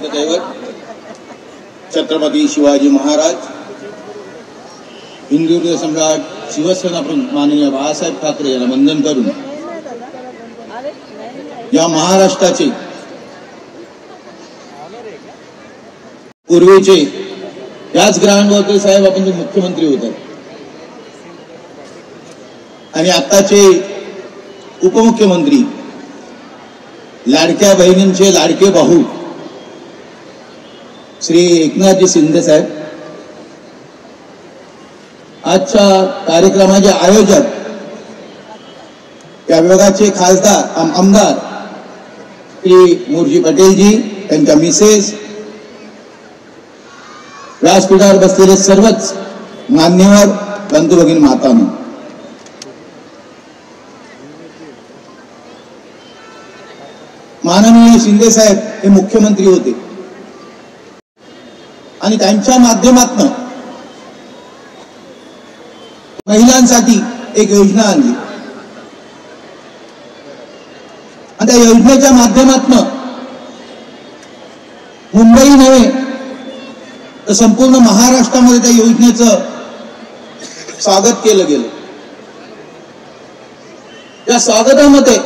राष्ट्रदैवत छत्रपती शिवाजी महाराज, हिंदू सम्राट शिवसेना प्रमुख माननीय बाळासाहेब ठाकरे यांना वंदन करून या महाराष्ट्राचे पूर्वीचे याच ग्रामवते साहेब आपण मुख्यमंत्री होते आणि आताचे उपमुख्यमंत्री, लाडक्या बहिणींचे लाडके भाऊ श्री एकनाथजी शिंदे साहेब, आजच्या कार्यक्रमाचे आयोजक या विभागाचे खासदार आमदार श्री मुरजी पटेलजी, त्यांच्या मिसेस, व्यासपीठावर बसलेले सर्वच मान्यवर बंधू भगिनी मातांनो, माननीय शिंदे साहेब हे मुख्यमंत्री होते आणि त्यांच्या माध्यमातून महिलांसाठी एक योजना आणली आणि त्या योजनेच्या माध्यमातून मुंबई नव्हे तर संपूर्ण महाराष्ट्रामध्ये त्या योजनेचं स्वागत केलं गेलं। या स्वागतामध्ये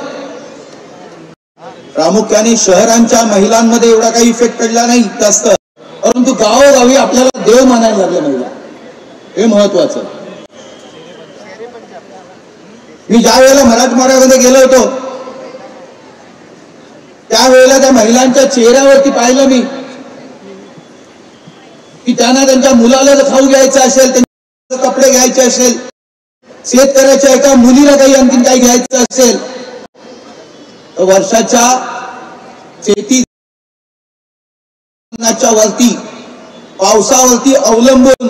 प्रामुख्याने शहरांच्या महिलांमध्ये एवढा काही इफेक्ट पडला नाही जास्त, परंतु गावोगावी आपल्याला देव मानायला लागल्या महिला, हे महत्वाचं। मी ज्या वेळेला मराठवाड्यामध्ये गेलो होतो त्यावेळेला त्या महिलांच्या चेहऱ्यावरती पाहिलं मी की त्यांना त्यांच्या मुलाला जर खाऊ घ्यायचं असेल, त्यांचे कपडे घ्यायचे असेल, शेतकऱ्याच्या एका मुलीला काही आणखीन काही घ्यायचं असेल तर वर्षाच्या शेतीच्या वरती पावसावरती अवलंबून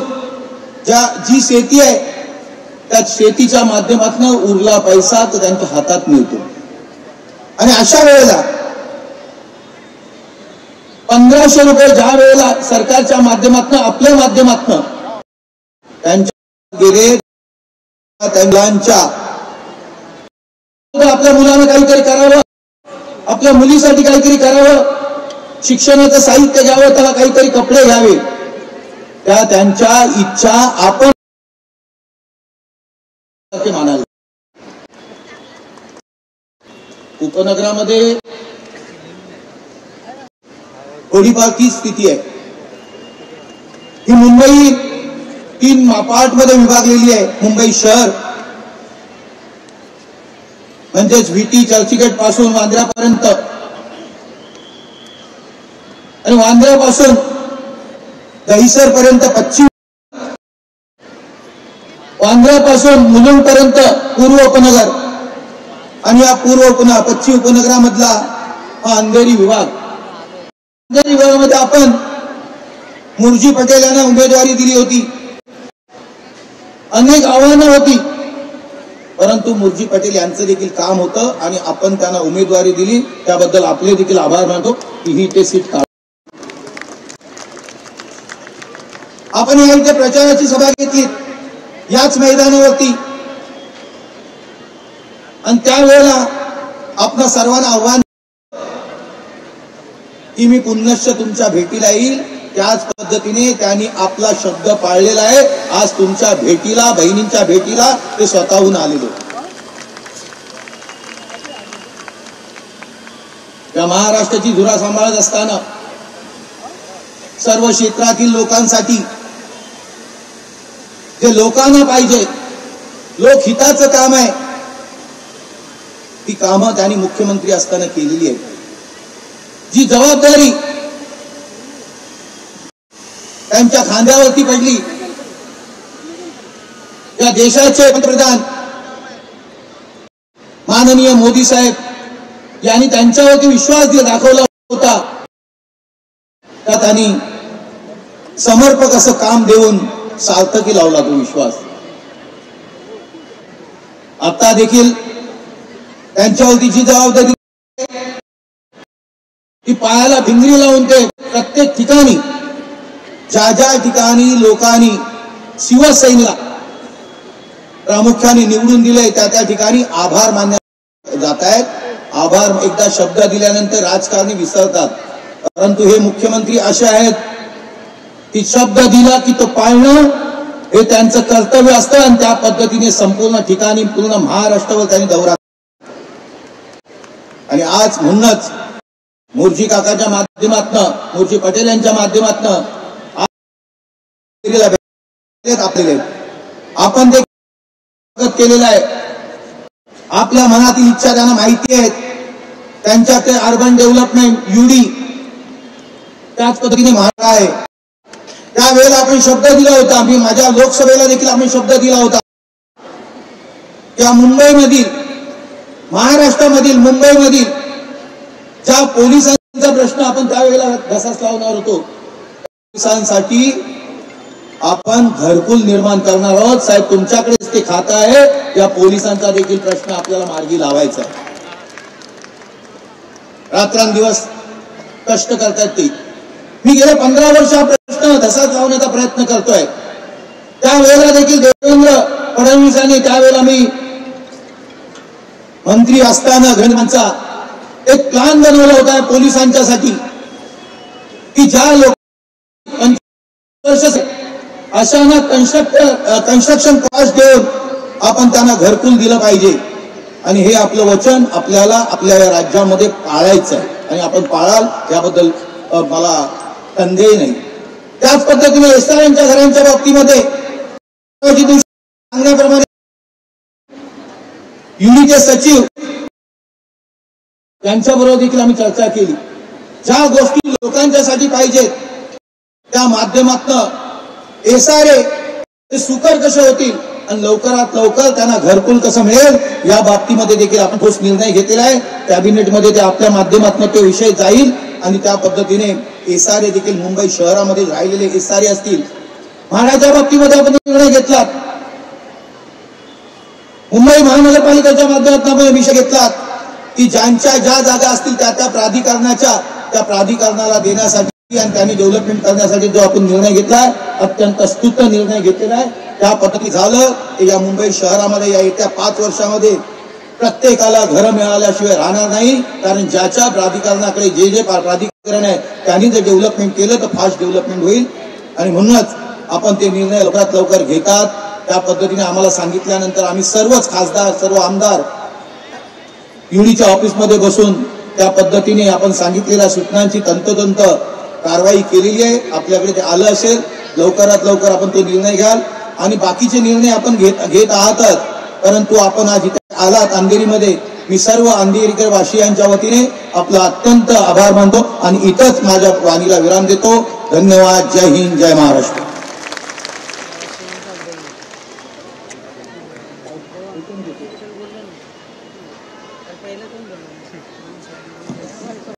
जी शेती आहे त्या शेतीच्या माध्यमातून उरला पैसा तो त्यांच्या हातात मिळतो आणि अशा वेळेला 1500 रुपये ज्या वेळेला सरकारच्या माध्यमातून आपल्या माध्यमातून त्यांच्या गेले त्यांच्या आपल्या मुलानं काहीतरी करावं, आपल्या मुलीसाठी काहीतरी करावं, शिक्षणाचं साहित्य घ्यावं, त्याला काहीतरी कपडे घ्यावे, त्या त्यांच्या इच्छा आपण मानायला। उपनगरामध्ये थोडीफार ती स्थिती आहे। ही मुंबई 3 पार्ट मध्ये विभागलेली आहे। मुंबई शहर म्हणजेच व्हीटी चर्चगेट पासून वांद्र्यापर्यंत आणि वांद्र्यापासून दहिसर पर्यंत पश्चिम, वांद्र्यापासून मुलुंड पर्यंत पूर्व उपनगर आणि या पश्चिम उपनगरामधला हा अंधेरी विभाग। अंधेरी विभागामध्ये आपण मुरजी पटेल यांना उमेदवारी दिली होती, अनेक आव्हानं होती, परंतु मुरजी पटेल यांचं देखील काम होतं आणि आपण त्यांना उमेदवारी दिली, त्याबद्दल आपले देखील आभार मानतो की ही ते सीट काढ। आपण या इथे प्रचाराची सभा घेतली याच मैदानावरती आणि त्यावेळेला आपल्या सर्वांना आव्हान की मी पुनश्च तुमच्या भेटीला येईल, त्याच पद्धतीने त्यांनी आपला शब्द पाळलेला आहे। आज तुमच्या भेटीला, बहिणींच्या भेटीला ते स्वतःहून आलेले। या महाराष्ट्राची धुरा सांभाळत असताना सर्व क्षेत्रातील लोकांसाठी जे लोकांना पाहिजे, लोकहिताचं काम आहे, ती कामं त्यांनी मुख्यमंत्री असताना केलेली आहे। जी जबाबदारी त्यांच्या खांद्यावरती पडली, या देशाचे पंतप्रधान माननीय मोदी साहेब यांनी त्यांच्यावरती विश्वास दाखवला होता, त्यात त्यांनी समर्पक असं काम देऊन सार्थकी लावला तो विश्वास। आता देखील त्यांच्यावरती जी जबाबदारी ती पायाला भिंगरी लावून ते प्रत्येक ठिकाणी ज्या ठिकाणी लोकांनी शिवसेनेला प्रामुख्याने निवडून दिले त्या ठिकाणी आभार मानले जात आहेत। आभार एकदा शब्द दिल्यानंतर राजकारणी विसरतात, परंतु हे मुख्यमंत्री असे आहेत की शब्द दिला की तो पाळणं हे त्यांचं कर्तव्य असतं आणि त्या पद्धतीने संपूर्ण ठिकाणी पूर्ण महाराष्ट्रावर त्यांनी दौरा आणि आज म्हणूनच मोर्जी काकाच्या माध्यमातनं मोर्जी पटेल यांच्या माध्यमातनं आपण ते केलेलं आहे. आपल्या मनातील इच्छा त्यांना माहिती आहेत. त्यांच्या ते अर्बन डेव्हलपमेंट युडी त्याच पद्धतीने महाराष्ट्र आहे. त्यावेळेला आपण शब्द दिला होता. आम्ही माझ्या लोकसभेला देखील आम्ही शब्द दिला होता त्या मुंबईमधील महाराष्ट्रामधील मुंबईमधील ज्या पोलिसांचा प्रश्न आपण त्यावेळेला धसास लावणार होतो पोलिसांसाठी आपण घरकुल निर्माण करणार आहोत. साहेब तुमच्याकडेच ते खातं आहे. या पोलिसांचा देखील प्रश्न आपल्याला मार्गी लावायचा आहे. रात्रंदिवस कष्ट करतात ते. मी गेल्या 15 वर्ष हा प्रश्न धसाच लावण्याचा प्रयत्न करतोय. त्यावेळेला देखील देवेंद्र फडणवीसांनी त्यावेळेला मी मंत्री असताना गृहमंत्र्यांचा एक प्लॅन बनवला होता पोलिसांच्यासाठी की ज्या लोक अशांना कन्स्ट्रक्शन कॉस्ट देऊन आपण त्यांना घरकुल दिलं पाहिजे आणि हे आपलं वचन आपल्याला आपल्या या राज्यामध्ये पाळायचं आहे आणि आपण पाळाल याबद्दल मला संदेह नाही. त्याच पद्धतीने एसआरएनच्या घरांच्या बाबतीमध्ये सांगण्याप्रमाणे युडीचे सचिव यांच्याबरोबर देखील आम्ही चर्चा केली. ज्या गोष्टी लोकांच्यासाठी पाहिजेत त्या माध्यमातून एसआरए सुकर कसे होतील आणि लवकरात लवकर त्यांना घरकुल कसं मिळेल या बाबतीमध्ये देखील आपण ठोस निर्णय घेतलेला आहे. कॅबिनेटमध्ये ते आपल्या माध्यमातून तो विषय जाईल आणि त्या पद्धतीने एसआरए देखील मुंबई शहरामध्ये राहिलेले एसआरए असतील. म्हाडाच्या बाबतीमध्ये आपण निर्णय घेतला. मुंबई महानगरपालिकेच्या माध्यमातून आपण विषय घेतला की ज्यांच्या ज्या जागा असतील त्या प्राधिकरणाला देण्यासाठी आणि त्यांनी डेव्हलपमेंट करण्यासाठी जो आपण निर्णय घेतलाय अत्यंत स्तुत्य निर्णय घेतलेला आहे. त्या पद्धती झालं की या मुंबई शहरामध्ये या येत्या 5 वर्षामध्ये प्रत्येकाला घरं मिळाल्याशिवाय राहणार नाही. कारण ज्याच्या प्राधिकरणाकडे जे प्राधिकरण आहे त्यांनी जर डेव्हलपमेंट केलं तर फास्ट डेव्हलपमेंट होईल आणि म्हणूनच आपण ते निर्णय लवकरात लवकर घेतात. त्या पद्धतीने आम्हाला सांगितल्यानंतर आम्ही सर्वच खासदार सर्व आमदार युडीच्या ऑफिसमध्ये बसून त्या पद्धतीने आपण सांगितलेल्या सूचनांची तंतोतंत कारवाई केलेली आहे. आपल्याकडे ते आलं असेल लवकरात लवकर आपण तो निर्णय घ्याल आणि बाकीचे निर्णय आपण घेत आहातच. परंतु आपण आज इथे आलात अंधेरीमध्ये. मी सर्व अंधेरीकर वासियांच्या वतीने आपला अत्यंत आभार मानतो आणि इथंच माझ्या वाणीला विराम देतो. धन्यवाद. जय हिंद. जय महाराष्ट्र.